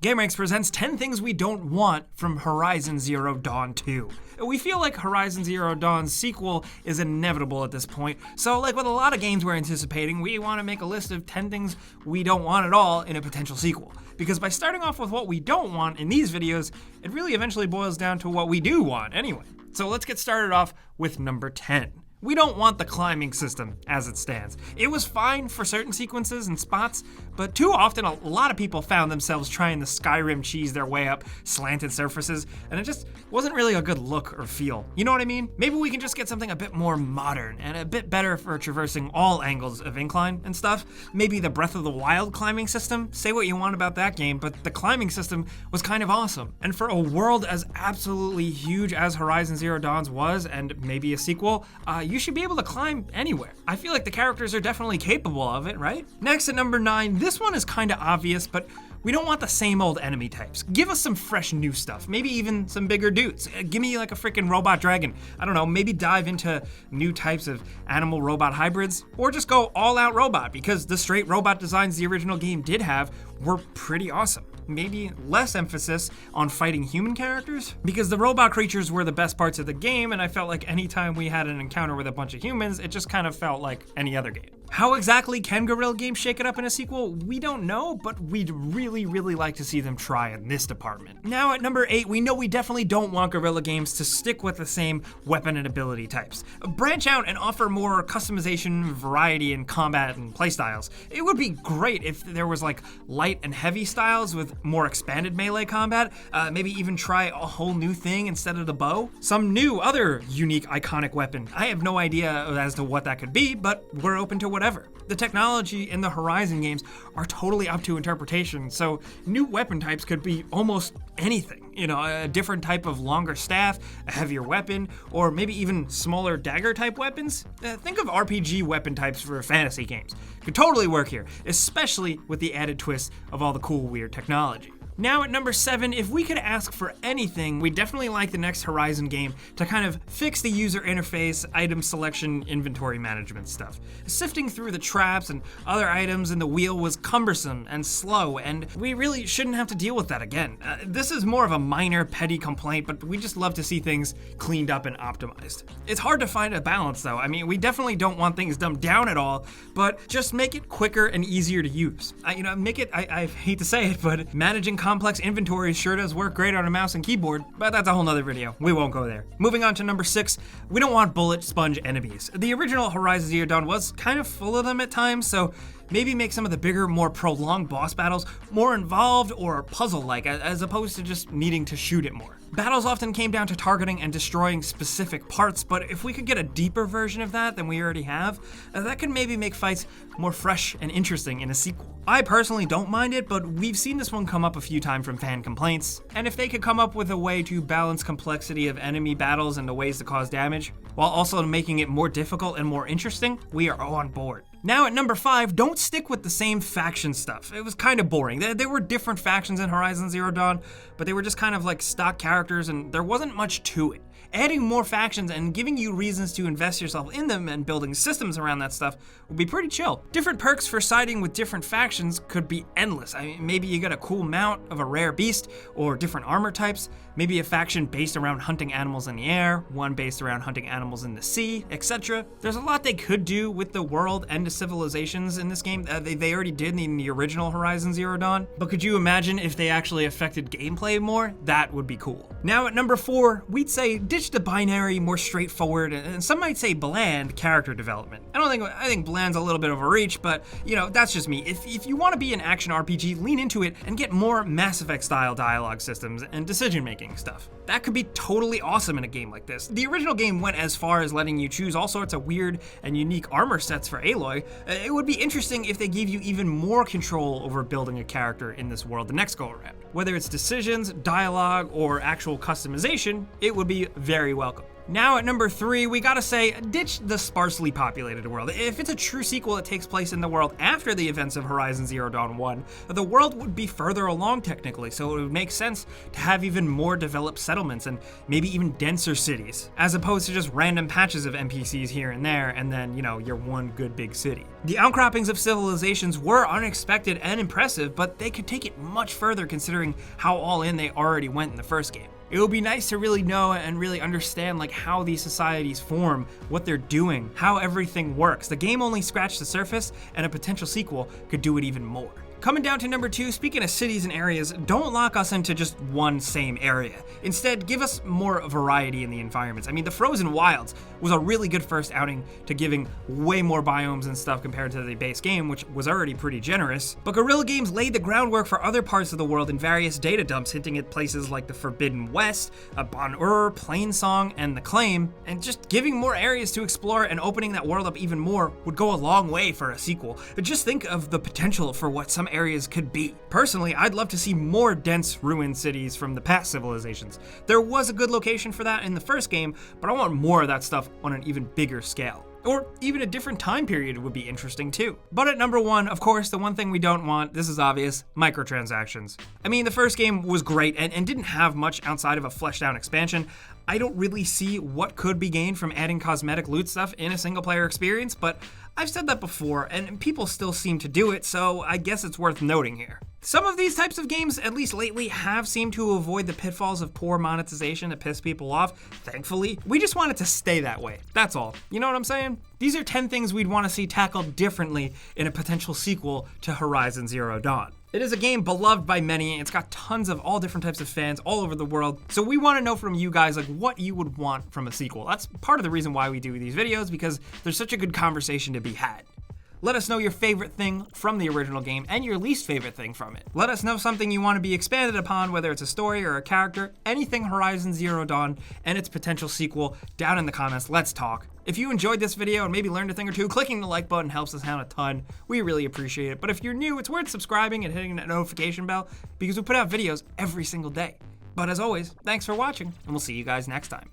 Gameranx presents 10 things we don't want from Horizon Zero Dawn 2. We feel like Horizon Zero Dawn's sequel is inevitable at this point, so like with a lot of games we're anticipating, we want to make a list of 10 things we don't want at all in a potential sequel. Because by starting off with what we don't want in these videos, it really eventually boils down to what we do want anyway. So let's get started off with number 10. We don't want the climbing system as it stands. It was fine for certain sequences and spots, but too often a lot of people found themselves trying to Skyrim cheese their way up slanted surfaces, and it just wasn't really a good look or feel. You know what I mean? Maybe we can just get something a bit more modern and a bit better for traversing all angles of incline and stuff. Maybe the Breath of the Wild climbing system? Say what you want about that game, but the climbing system was kind of awesome. And for a world as absolutely huge as Horizon Zero Dawn's was, and maybe a sequel, you should be able to climb anywhere. I feel like the characters are definitely capable of it, right? Next at number 9, this one is kind of obvious, but we don't want the same old enemy types. Give us some fresh new stuff, maybe even some bigger dudes. Give me like a freaking robot dragon. I don't know, maybe dive into new types of animal-robot hybrids, or just go all-out robot, because the straight robot designs the original game did have were pretty awesome. Maybe less emphasis on fighting human characters, because the robot creatures were the best parts of the game, and I felt like anytime we had an encounter with a bunch of humans, it just kind of felt like any other game. How exactly can Guerrilla Games shake it up in a sequel? We don't know, but we'd really like to see them try in this department. Now at number 8, we know we definitely don't want Guerrilla Games to stick with the same weapon and ability types. Branch out and offer more customization, variety in combat and playstyles. It would be great if there was like light and heavy styles with more expanded melee combat. Maybe even try a whole new thing instead of the bow. Some new other unique iconic weapon. I have no idea as to what that could be, but we're open to whatever. The technology in the Horizon games are totally up to interpretation, so new weapon types could be almost anything. You know, a different type of longer staff, a heavier weapon, or maybe even smaller dagger type weapons. Think of RPG weapon types for fantasy games. Could totally work here, especially with the added twist of all the cool weird technology. Now at number 7, if we could ask for anything, we'd definitely like the next Horizon game to kind of fix the user interface, item selection, inventory management stuff. Sifting through the traps and other items in the wheel was cumbersome and slow, and we really shouldn't have to deal with that again. This is more of a minor, petty complaint, but we just love to see things cleaned up and optimized. It's hard to find a balance though. I mean, we definitely don't want things dumbed down at all, but just make it quicker and easier to use. I hate to say it, but managing complex inventory sure does work great on a mouse and keyboard, but that's a whole nother video. We won't go there. Moving on to number 6, we don't want bullet sponge enemies. The original Horizon Zero Dawn was kind of full of them at times, so maybe make some of the bigger, more prolonged boss battles more involved or puzzle-like, as opposed to just needing to shoot it more. Battles often came down to targeting and destroying specific parts, but if we could get a deeper version of that than we already have, that could maybe make fights more fresh and interesting in a sequel. I personally don't mind it, but we've seen this one come up a few times from fan complaints, and if they could come up with a way to balance complexity of enemy battles and the ways to cause damage, while also making it more difficult and more interesting, we are on board. Now at number 5, don't stick with the same faction stuff. It was kind of boring. There were different factions in Horizon Zero Dawn, but they were just kind of like stock characters and there wasn't much to it. Adding more factions and giving you reasons to invest yourself in them and building systems around that stuff would be pretty chill. Different perks for siding with different factions could be endless. I mean, maybe you get a cool mount of a rare beast or different armor types, maybe a faction based around hunting animals in the air, one based around hunting animals in the sea, etc. There's a lot they could do with the world and the civilizations in this game. They already did in the original Horizon Zero Dawn, but could you imagine if they actually affected gameplay more? That would be cool. Now at number 4, we'd say ditch the binary, more straightforward, and some might say bland character development. I think bland's a little bit of a reach, but you know, that's just me. If you want to be an action RPG, lean into it and get more Mass Effect style dialogue systems and decision making stuff. That could be totally awesome in a game like this. The original game went as far as letting you choose all sorts of weird and unique armor sets for Aloy. It would be interesting if they gave you even more control over building a character in this world the next go around. Whether it's decisions, dialogue, or actual customization, it would be very welcome. Now at number 3, we gotta say, ditch the sparsely populated world. If it's a true sequel that takes place in the world after the events of Horizon Zero Dawn 1, the world would be further along technically, so it would make sense to have even more developed settlements and maybe even denser cities, as opposed to just random patches of NPCs here and there, and then, your one good big city. The outcroppings of civilizations were unexpected and impressive, but they could take it much further considering how all in they already went in the first game. It would be nice to really know and really understand how these societies form, what they're doing, how everything works. The game only scratched the surface, and a potential sequel could do it even more. Coming down to number 2, speaking of cities and areas, don't lock us into just one same area. Instead, give us more variety in the environments. I mean, the Frozen Wilds was a really good first outing to giving way more biomes and stuff compared to the base game, which was already pretty generous. But Guerrilla Games laid the groundwork for other parts of the world in various data dumps, hinting at places like the Forbidden West, Bon-Ur, Plainsong, and The Claim, and just giving more areas to explore and opening that world up even more would go a long way for a sequel. But just think of the potential for what some areas could be. Personally, I'd love to see more dense ruined cities from the past civilizations. There was a good location for that in the first game, but I want more of that stuff on an even bigger scale. Or even a different time period would be interesting too. But at number 1, of course, the one thing we don't want, this is obvious, microtransactions. I mean, the first game was great and didn't have much outside of a fleshed out expansion. I don't really see what could be gained from adding cosmetic loot stuff in a single player experience, but I've said that before and people still seem to do it, so I guess it's worth noting here. Some of these types of games, at least lately, have seemed to avoid the pitfalls of poor monetization that piss people off, thankfully. We just want it to stay that way, that's all. You know what I'm saying? These are 10 things we'd want to see tackled differently in a potential sequel to Horizon Zero Dawn. It is a game beloved by many, it's got tons of all different types of fans all over the world, so we want to know from you guys what you would want from a sequel. That's part of the reason why we do these videos, because there's such a good conversation to be had. Let us know your favorite thing from the original game and your least favorite thing from it. Let us know something you want to be expanded upon, whether it's a story or a character, anything Horizon Zero Dawn and its potential sequel down in the comments. Let's talk. If you enjoyed this video and maybe learned a thing or two, clicking the like button helps us out a ton. We really appreciate it. But if you're new, it's worth subscribing and hitting that notification bell because we put out videos every single day. But as always, thanks for watching, and we'll see you guys next time.